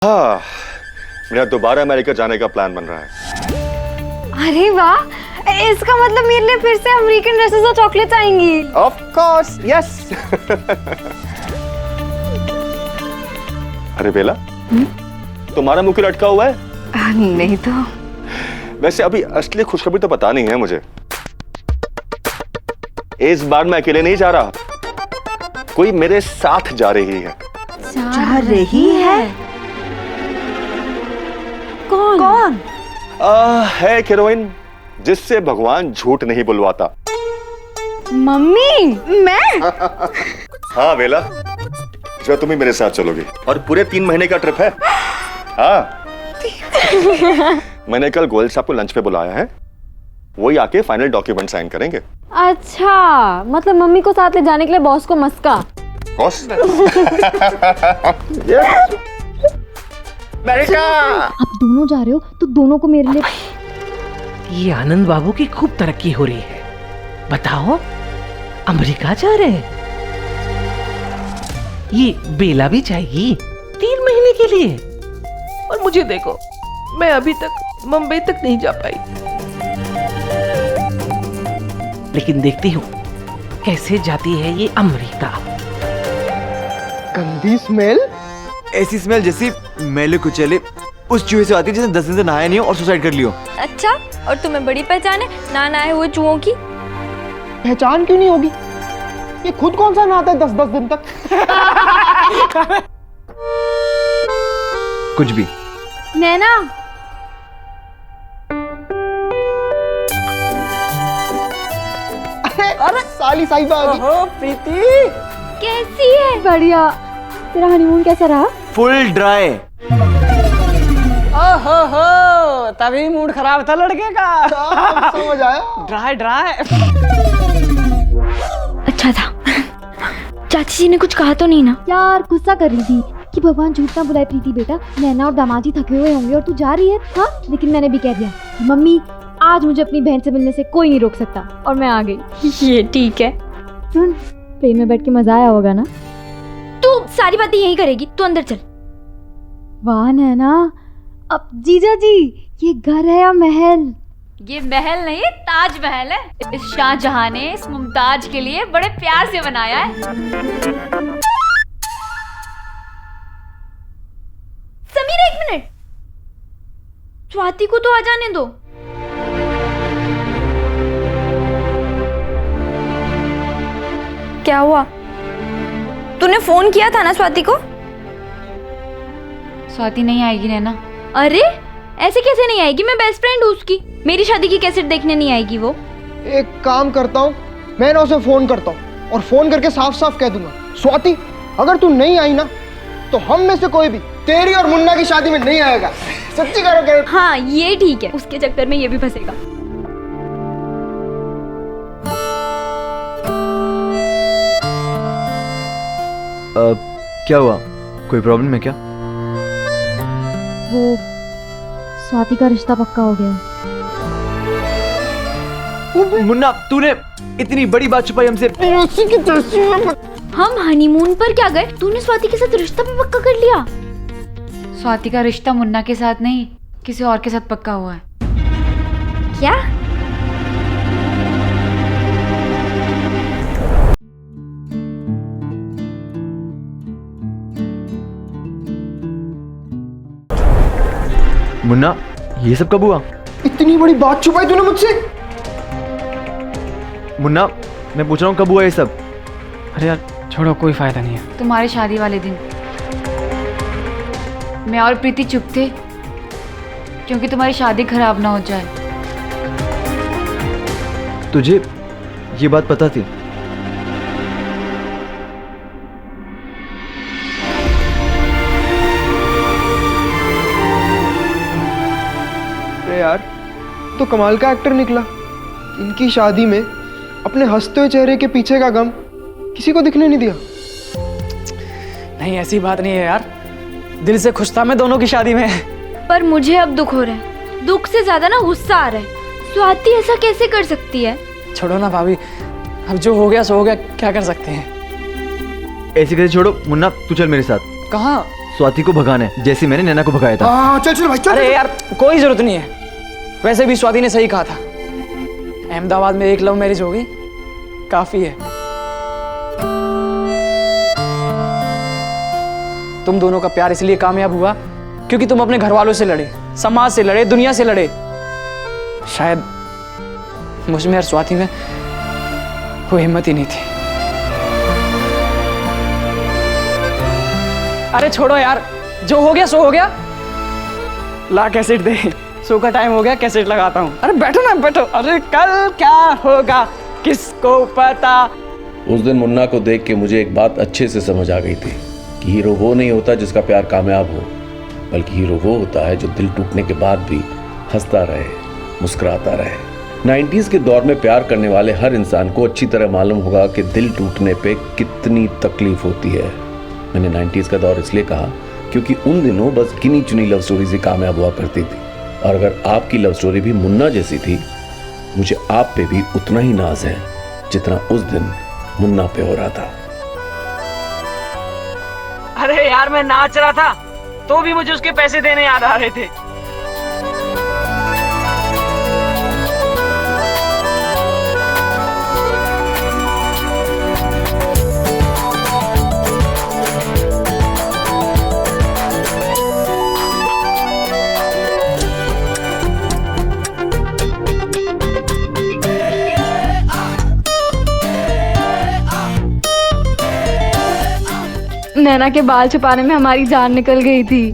हाँ, मेरा दोबारा अमेरिका जाने का प्लान बन रहा है। अरे वाह, इसका मतलब मेरे लिए फिर से अमेरिकन ड्रेसेस और चॉकलेट्स आएंगी। Of course, yes. अरे बेला, तुम्हारा मुंह क्यों लटका हुआ है? नहीं तो। वैसे अभी असली खुशखबरी तो बतानी है मुझे। इस बार मैं अकेले नहीं जा रहा, कोई मेरे साथ जा रही है। जा रही है? कौन? है एक हीरोइन जिससे भगवान झूठ नहीं बुलवाता। मम्मी, मैं? हाँ बेला, जो तुम ही मेरे साथ चलोगी और पूरे 3 महीने का ट्रिप है। हाँ। मैंने कल गोयल साहब को लंच पे बुलाया है, वही आके फाइनल डॉक्यूमेंट साइन करेंगे। अच्छा, मतलब मम्मी को साथ ले जाने के लिए बॉस को मस्का। बॉस? अमेरिका। आप दोनों जा रहे हो तो दोनों को मेरे लिए। ये आनंद बाबू की खूब तरक्की हो रही है। बताओ, अमेरिका जा रहे हैं। ये बेला भी जाएगी 3 महीने के लिए, और मुझे देखो, मैं अभी तक मुंबई तक नहीं जा पाई। लेकिन देखती हूँ कैसे जाती है ये अमेरिका। गंदी स्मेल, ऐसी स्मेल जैसी मैले कुचले उस चूहे से आती है जिसने 10 दिन से नहाया नहीं हो और सुसाइड कर लियो। अच्छा, और तुम्हें बड़ी पहचान है ना नहाए हुए चूहों की? पहचान क्यों नहीं होगी? ये खुद कौन सा नहाता है 10-10 दिन तक? कुछ भी। नैना, अरे साली साहिबा आ गई। ओहो प्रीति, कैसी है? बढ़िया। तेरा हनीमून कैसा रहा? Full dry. ओहो, तभी मूड खराब था लड़के का। समझ आया। ड्राई। अच्छा था। चाची जी ने कुछ कहा तो नहीं ना? यार गुस्सा कर रही थी कि भगवान झूठ ना बुलाए प्रीति बेटा, नैना और दामाजी थके हुए होंगे और तू जा रही है। हाँ, लेकिन मैंने भी कह दिया मम्मी आज मुझे अपनी बहन से मिलने से कोई नहीं रोक सकता, और मैं आ गई। ये ठीक है। सुन, ट्रेन में बैठ के मजा आया होगा ना? तू सारी बातें यही करेगी, तू अंदर चल। वाह नैना, अब जीजा जी ये घर है या महल? ये महल नहीं, ताजमहल है। इस शाहजहां ने इस मुमताज के लिए बड़े प्यार से बनाया है। समीर, 1 मिनट, स्वाति को तो आ जाने दो। क्या हुआ? तूने फोन किया था ना स्वाति को? स्वाति नहीं आएगी नैना। अरे ऐसे कैसे नहीं आएगी? मैं बेस्ट फ्रेंड हूँ उसकी। मेरी शादी की कैसेट देखने नहीं आएगी वो? एक काम करता हूँ, मैं ना उसे फोन करता हूँ और फोन करके साफ साफ कह दूंगा, स्वाति अगर तू नहीं आई ना तो हम में से कोई भी तेरी और मुन्ना की शादी में नहीं आएगा। सच्ची करो कह। हाँ ये ठीक है, उसके चक्कर में ये भी फंसेगा। क्या हुआ? कोई प्रॉब्लम है क्या? वो स्वाति का रिश्ता पक्का हो गया है। मुन्ना, तूने इतनी बड़ी बात छुपाई हमसे। हम हनीमून पर क्या गए, तूने स्वाति के साथ रिश्ता भी पक्का कर लिया? स्वाति का रिश्ता मुन्ना के साथ नहीं, किसी और के साथ पक्का हुआ है। क्या? मुन्ना, ये सब कब हुआ? इतनी बड़ी बात छुपाई तूने मुझसे? मुन्ना, मैं पूछ रहा हूँ कब हुआ ये सब? अरे यार छोड़ो, कोई फायदा नहीं है। तुम्हारी शादी वाले दिन मैं और प्रीति चुप थे क्योंकि तुम्हारी शादी खराब ना हो जाए। तुझे ये बात पता थी? अरे यार, तो कमाल का एक्टर निकला। इनकी शादी में अपने हंसते हुए चेहरे के पीछे का गम किसी को दिखने नहीं दिया। नहीं, ऐसी बात नहीं है यार, दिल से खुश था मैं दोनों की शादी में। पर मुझे अब दुख हो रहा है, दुख से ज्यादा ना गुस्सा आ रहा है। स्वाति ऐसा कैसे कर सकती है? छोड़ो ना भाभी, अब जो हो गया सो हो गया, क्या कर सकते हैं। ऐसे कैसे छोड़ो? मुन्ना तू चल मेरे साथ। कहाँ? स्वाति को भगाना है, जैसे मैंने नैना को भगाया था। हाँ चल चल भाई चल। अरे यार कोई जरूरत नहीं है, वैसे भी स्वाति ने सही कहा था, अहमदाबाद में एक लव मैरिज हो गई काफी है। तुम दोनों का प्यार इसलिए कामयाब हुआ क्योंकि तुम अपने घर वालों से लड़े, समाज से लड़े, दुनिया से लड़े। शायद मुझ में और स्वाति में वो हिम्मत ही नहीं थी। अरे छोड़ो यार, जो हो गया सो हो गया। ला कैसेट दे, सो का टाइम हो गया, कैसेट लगाता हूँ। अरे बैठो ना बैठो। अरे कल क्या होगा किसको पता। उस दिन मुन्ना को देख के मुझे एक बात अच्छे से समझ आ गई थी कि हीरो वो नहीं होता जिसका प्यार कामयाब हो, बल्कि हीरो वो होता है जो दिल टूटने के बाद भी हंसता रहे, मुस्कुराता रहे। 90s के दौर में प्यार करने वाले हर इंसान को अच्छी तरह मालूम होगा कि दिल टूटने पे कितनी तकलीफ होती है। मैंने 90s का दौर इसलिए कहा क्योंकि उन दिनों बस गिनी चुनी लव स्टोरी से कामयाब हुआ करती थी। और अगर आपकी लव स्टोरी भी मुन्ना जैसी थी, मुझे आप पे भी उतना ही नाज है जितना उस दिन मुन्ना पे हो रहा था। अरे यार मैं नाच रहा था तो भी मुझे उसके पैसे देने याद आ रहे थे। नैना के बाल छुपाने में हमारी जान निकल गई थी।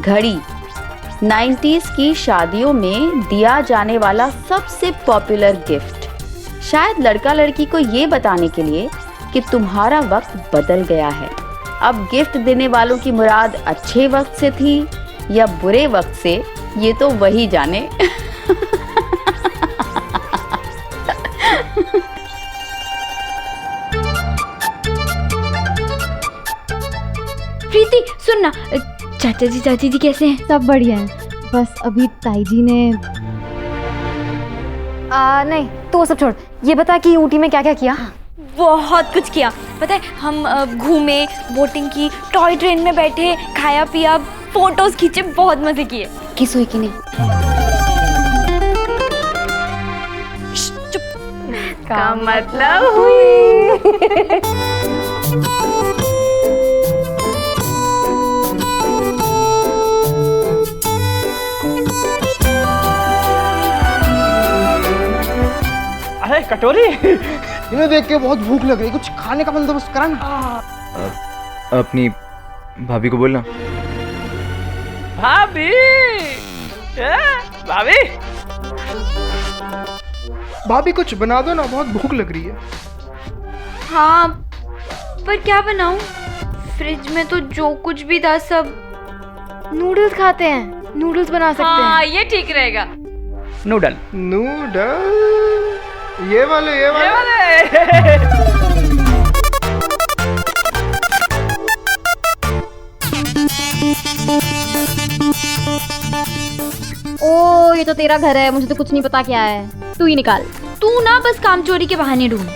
घड़ी 90s की शादियों में दिया जाने वाला सबसे पॉपुलर गिफ्ट, शायद लड़का लड़की को ये बताने के लिए कि तुम्हारा वक्त बदल गया है। अब गिफ्ट देने वालों की मुराद अच्छे वक्त से थी या बुरे वक्त से, ये तो वही जाने। प्रीति सुन ना, चाची जी कैसे हैं? सब बढ़िया हैं, बस अभी ताई जी ने नहीं तो वो सब छोड़, ये बता कि ऊटी में क्या क्या किया? बहुत कुछ किया, पता है हम घूमे, बोटिंग की, टॉय ट्रेन में बैठे, खाया पिया, फोटोज खींचे, बहुत मजे किए। किस हुई कि नहीं? चुप का मतलब हुई। अरे कटोरी, इन्हें देख के बहुत भूख लग रही, कुछ खाने का बंदोबस्त करा ना। अपनी भाभी को बोलना। भाभी, भाभी, भाभी कुछ बना दो ना, बहुत भूख लग रही है। हाँ पर क्या बनाऊं? फ्रिज में तो जो कुछ भी था सब। नूडल्स खाते हैं, नूडल्स बना सकते हैं। हाँ ये ठीक रहेगा। नूडल ये वाले ओ ये तो तेरा घर है, मुझे तो कुछ नहीं पता क्या है, तू ही निकाल। तू ना बस काम चोरी के बहाने ढूंढ।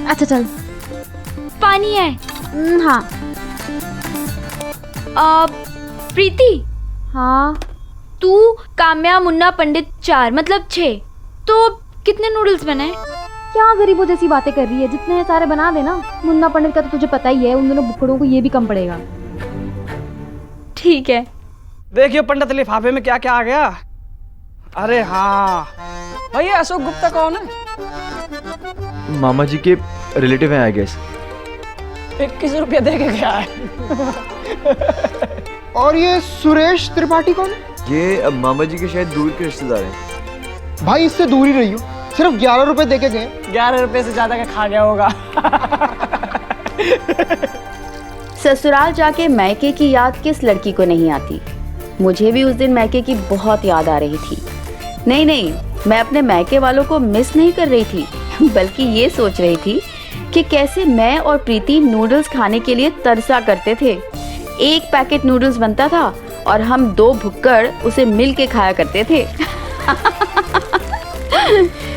अच्छा चल, पानी है? हाँ। प्रीति, हाँ तू, काम्या, मुन्ना, पंडित 4 मतलब 6, तो कितने नूडल्स बनाए? क्या गरीबों जैसी बातें कर रही है, जितने हैं सारे बना देना। मुन्ना पंडित का तो तुझे पता ही है, उन दोनों बुकड़ों को ये भी कम पड़ेगा। ठीक है। देखियो पंडित लिफाफे में क्या क्या आ गया। अरे हाँ भैया, अशोक गुप्ता कौन है? मामा जी के रिलेटिव हैं आई गेस। 21 रुपया दे के गया है। और ये सुरेश त्रिपाठी कौन है? ये मामा जी के शायद दूर के रिश्तेदार हैं। भाई इससे दूर ही रही हो, सिर्फ 11 रुपए दे के गए। 11 रुपए से ज्यादा का खा गया होगा। ससुराल जाके मैके की याद किस लड़की को नहीं आती। मुझे भी उस दिन मैके की बहुत याद आ रही थी। नहीं, मैं अपने मैके वालों को मिस नहीं कर रही थी, बल्कि ये सोच रही थी कि कैसे मैं और प्रीति नूडल्स खाने के लिए तरसा करते थे। एक पैकेट नूडल्स बनता था और हम 2 भुक्कड़ उसे मिल के खाया करते थे।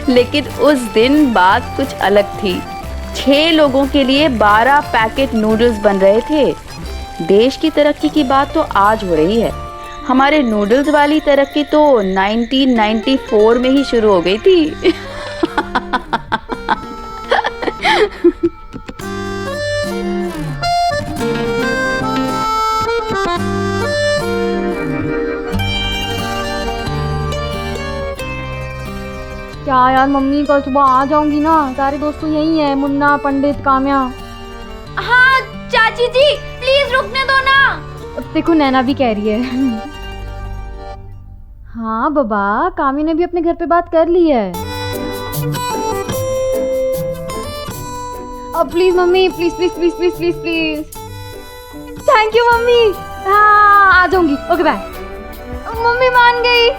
लेकिन उस दिन बात कुछ अलग थी। 6 लोगों के लिए 12 पैकेट नूडल्स बन रहे थे। देश की तरक्की की बात तो आज हो रही है, हमारे नूडल्स वाली तरक्की तो 1994 में ही शुरू हो गई थी। क्या यार मम्मी, कल सुबह आ जाऊंगी ना, सारे दोस्त तो यही है, मुन्ना, पंडित, काम्या। हाँ चाची जी प्लीज रुकने दो ना। अब देखो नैना भी कह रही है। हाँ बाबा, कामी ने भी अपने घर पे बात कर ली है। अब please mummy, please please please please please please. Thank you mummy. हाँ आ जाऊंगी, ओके बाय। मम्मी मान गई।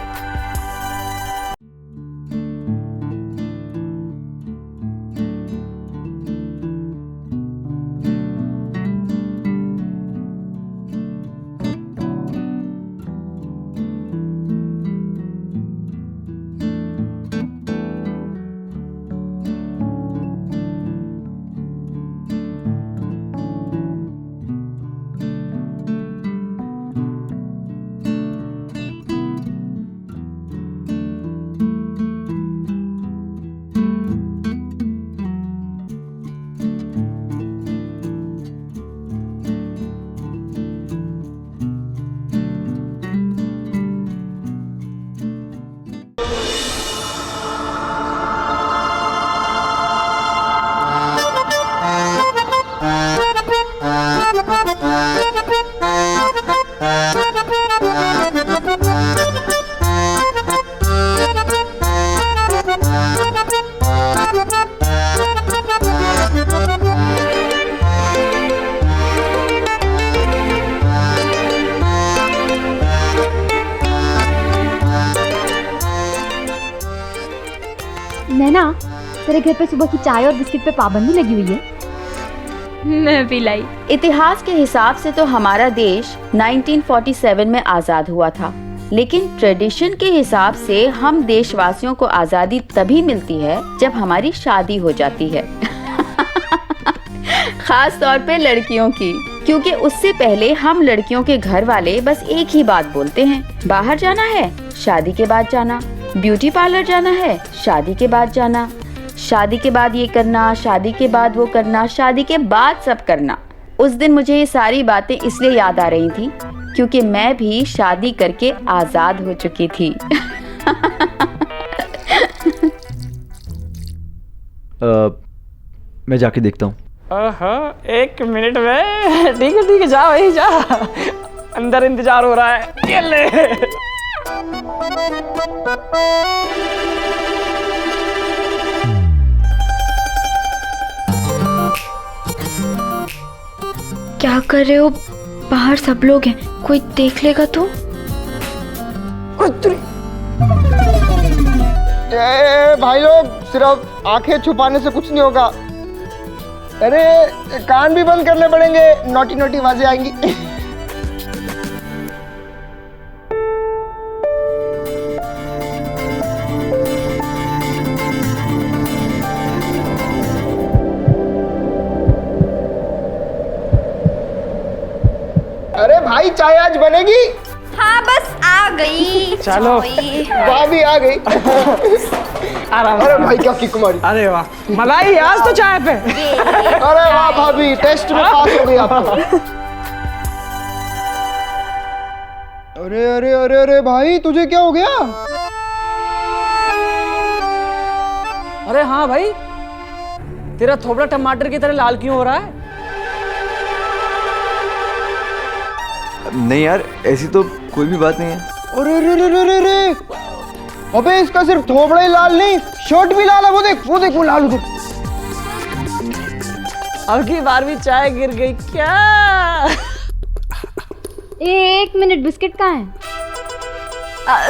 नैना, तेरे घर पे सुबह की चाय और बिस्किट पे पाबंदी लगी हुई है। मैं भी लाई। इतिहास के हिसाब से तो हमारा देश 1947 में आजाद हुआ था, लेकिन ट्रेडिशन के हिसाब से हम देशवासियों को आजादी तभी मिलती है जब हमारी शादी हो जाती है। खास तौर पे लड़कियों की, क्योंकि उससे पहले हम लड़कियों के घर वाले बस एक ही बात बोलते हैं, बाहर जाना है शादी के बाद जाना, ब्यूटी पार्लर जाना है शादी के बाद जाना, शादी के बाद ये करना, शादी के बाद वो करना, शादी के बाद सब करना। उस दिन मुझे ये सारी बातें इसलिए याद आ रही थी क्योंकि मैं भी शादी करके आजाद हो चुकी थी। मैं जाके देखता हूँ। एक मिनट में। ठीक है जा भाई जा, अंदर इंतजार हो रहा है। ये ले। क्या कर रहे हो? बाहर सब लोग हैं, कोई देख लेगा तो? भाई लोग, सिर्फ आंखें छुपाने से कुछ नहीं होगा। अरे कान भी बंद करने पड़ेंगे, नोटी नोटी आवाजें आएंगी। अरे भाई, चाय आज बनेगी? हाँ बस आ गई। चलो। भाभी आ गई। आराम। अरे भाई क्या की कुमारी। अरे वाह, मलाई आज तो चाय पे। अरे वाह भाभी, टेस्ट में पास हो गई आप। अरे अरे अरे अरे भाई, तुझे क्या हो गया? अरे हाँ भाई, तेरा थोबड़ा टमाटर की तरह लाल क्यों हो रहा है? नहीं यार, ऐसी तो कोई भी बात नहीं है। अरे रे रे रे रे रे, अबे इसका सिर्फ थोबड़ा ही लाल नहीं, शर्ट भी लाल है। वो देख वो लाल उधर। अब की बार भी चाय गिर गई क्या? एक मिनट, बिस्किट कहाँ है?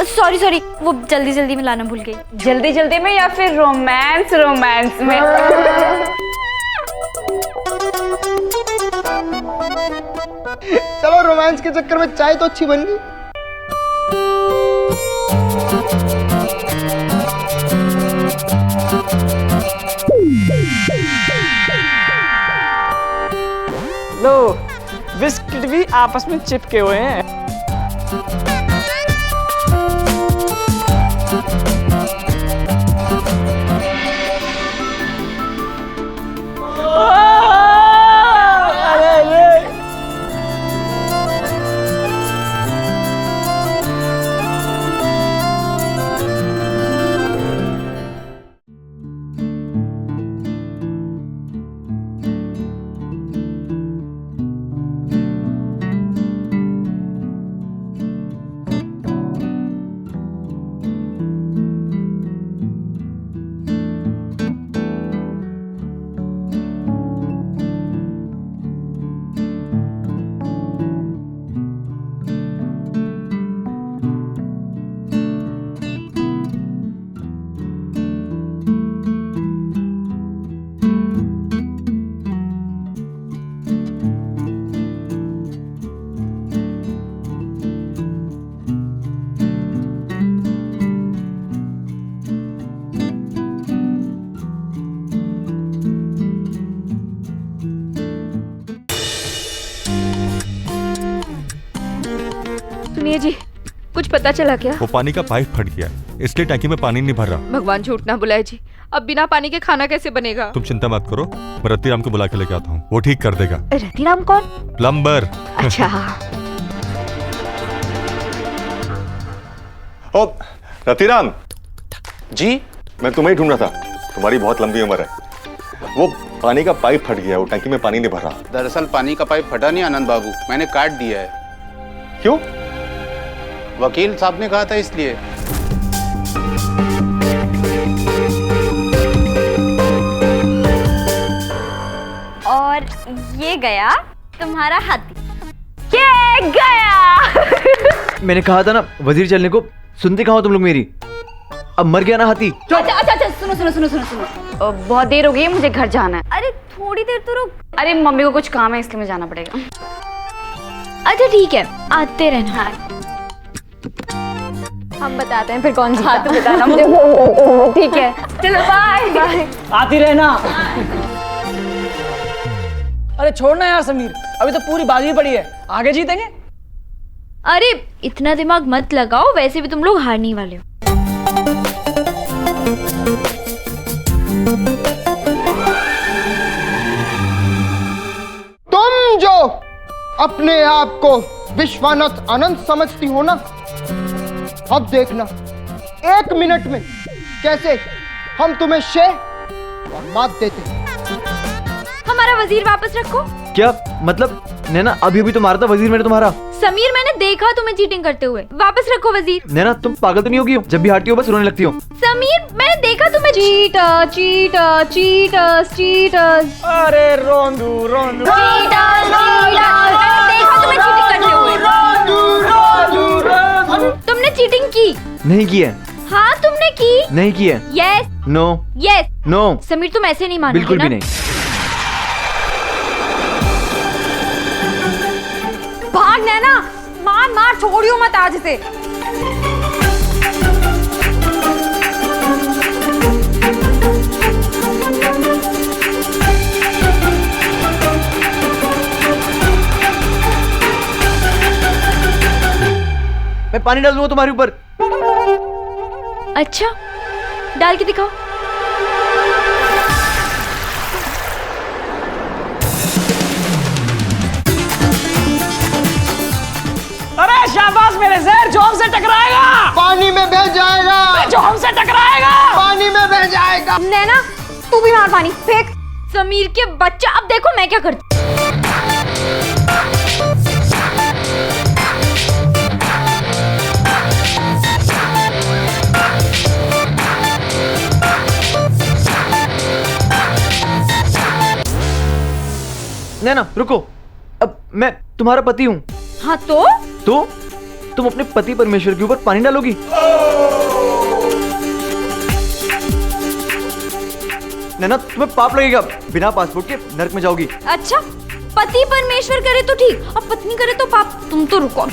सॉरी, वो जल्दी में लाना भूल गई। जल्दी में या फिर रोमांस में? चलो रोमांस के चक्कर में चाय तो अच्छी बन गई। लो बिस्किट भी आपस में चिपके हुए हैं। सुनिए जी, कुछ पता चला क्या? वो पानी का पाइप फट गया, इसलिए टैंकी में पानी नहीं भर रहा। भगवान झूठ ना बुलाए जी, अब बिना पानी के खाना कैसे बनेगा? तुम चिंता मत करो, मैं रतिराम को बुला के लेके आता हूँ, वो ठीक कर देगा। रतिराम कौन? प्लम्बर। अच्छा। ओ रतिराम जी, मैं तुम्हें ही ढूंढ रहा था, तुम्हारी बहुत लंबी उम्र है। वो पानी का पाइप फट गया, वो टैंकी में पानी नहीं भर रहा। दरअसल पानी का पाइप फटा नहीं आनंद बाबू, मैंने काट दिया है। क्यों? वकील साहब ने कहा था इसलिए। और ये गया तुम्हारा हाथी। ये गया। मैंने कहा था ना वजीर चलने को, सुनते कहाँ हो तुम लोग मेरी? अब मर गया ना हाथी। अच्छा सुनो, बहुत देर हो गई है, मुझे घर जाना है। अरे थोड़ी देर तो रुक। अरे मम्मी को कुछ काम है इसलिए मुझे जाना पड़ेगा। अच्छा ठीक है, आते रहना। हम बताते हैं फिर कौन सी हाँ तो बताना मुझे। ठीक है, चलो बाय बाय। आती रहना। अरे छोड़ना यार समीर, अभी तो पूरी बाजी पड़ी है, आगे जीतेंगे। अरे इतना दिमाग मत लगाओ, वैसे भी तुम लोग हारने वाले हो। तुम जो अपने आप को विश्वानत अनंत समझती हो ना, अब देखना 1 मिनट में कैसे हम तुम्हें शे और मात देते हैं। हमारा वजीर वापस रखो। क्या मतलब? नैना अभी अभी तो मारा था वजीर मैंने तुम्हारा। समीर मैंने देखा तुम्हें चीटिंग करते हुए, वापस रखो वजीर। नैना तुम पागल तो नहीं होगी? जब भी हारती हो बस रोने लगती हो। समीर मैंने देखा तुम्हें। Cheater cheater cheaters cheaters. अरे रोंदू रोंदू। Cheaters cheaters. मैंने देखा तुम्हें चीटिंग करते हुए। तुमने चीटिंग की? नहीं की है। हाँ तुमने की। नहीं की है। Yes no yes no. Sameer तुम ऐसे नहीं मानोगे बिल्कुल ना? भी नहीं। भाग नैना, मार मार, छोड़ियो मत आज से। मैं पानी डाल दूंगा तुम्हारे ऊपर। अच्छा डाल के दिखाओ। अरे शाबाश मेरे जहर, जो हमसे टकराएगा पानी में बह जाएगा। जो हमसे टकराएगा पानी में बह जाएगा। नैना तू भी मार पानी फेंक। समीर के बच्चा, अब देखो मैं क्या करती। नैना रुको, अब मैं तुम्हारा पति हूँ। हाँ तो तुम अपने पति परमेश्वर के ऊपर पानी डालोगी? नैना तुम्हें पाप लगेगा, बिना पासपोर्ट के नरक में जाओगी। अच्छा पति परमेश्वर करे तो ठीक और पत्नी करे तो पाप। तुम तो रुको।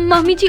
मम्मी जी